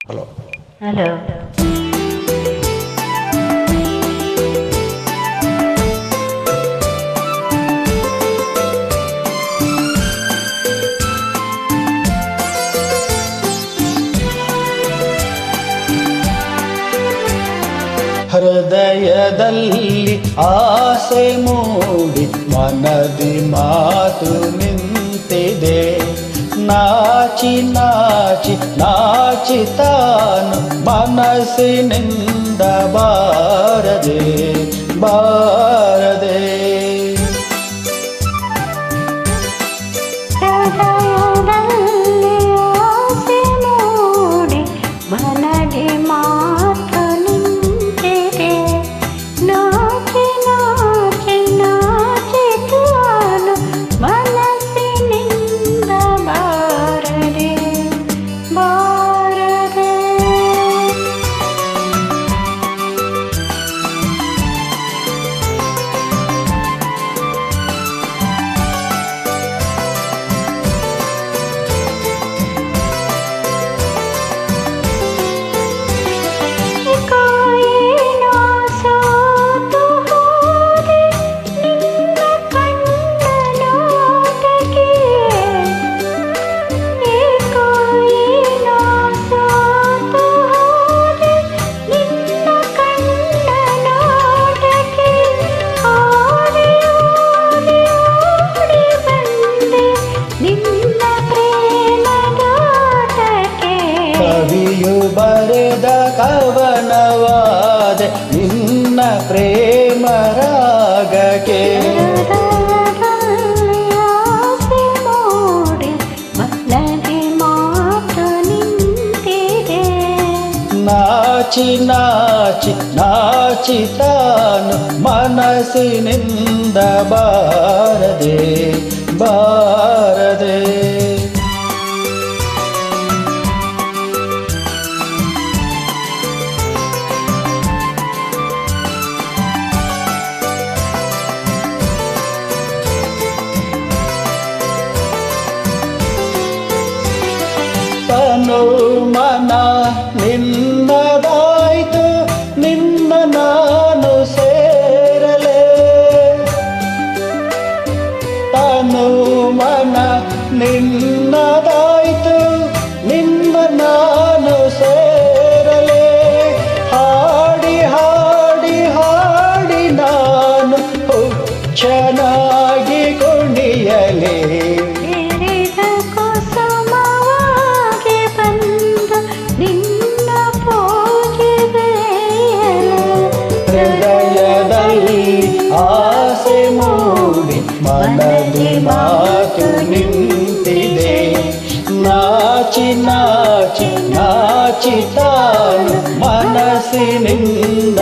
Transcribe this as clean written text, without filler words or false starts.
Hello hello. ಹೃದಯದಲ್ಲಿ ಆಸೆ ಮೂಡಿ ಮನದಿ ಮಾತು ನಿಂತಿದೆ. ನಾಚಿ ನಾಚಿ ನಾಚಿ ತಾನು ಮನಸ್ಸಿನಿಂದ ಬಾರದೆ ಬಾರದೆ. ಹೃದಯದಲ್ಲಿ ಆಸೆ ಮೂಡಿ ಮನದಿ ಮಾತು ನಿಂತಿದೆ. ನಾಚಿ ನಾಚಿ ನಾಚಿ ತಾನು ಮನಸ್ಸಿನಿಂದ ಬಾರದೆ ಬಾರದೆ. ಕವಿಯು ಬರೆದ ಕವನವಾದ ನಿನ್ನ ಪ್ರೇಮ ರಾಗಕ್ಕೆ. ಆಸೆ ಮೂಡಿ ಮನದಿ ಮಾತು ನಿಂತಿದೆ. ನಾಚಿ ನಾಚಿ ನಾಚಿ ತಾನು ಮನಸ್ಸಿನಿಂದ ಬಾರದೆ ಬಾರದೆ. ತನು ಮನ ನಿನ್ನದಾಯ್ತು, ನಿನ್ನ ನಾನು ಸೇರಲೆ. ತನು ಮನ ನಿನ್ನದಾಯ್ತು, ನಿನ್ನ ನಾನು ಸೇರಲೆ. ಹಾಡಿ ಹಾಡಿ ಹಾಡಿ ನಾನು ಹುಚ್ಚನಾಗಿ ಕುಣಿಯಲೆ. ಹೃದಯದಲ್ಲಿ ಆಸೆ ಮೂಡಿ ಮನದಿ ಮಾತು ನಿಂತಿದೆ. ನಾಚಿ ನಾಚಿ ನಾಚಿ ತಾನು ಮನಸ್ಸಿನಿಂದ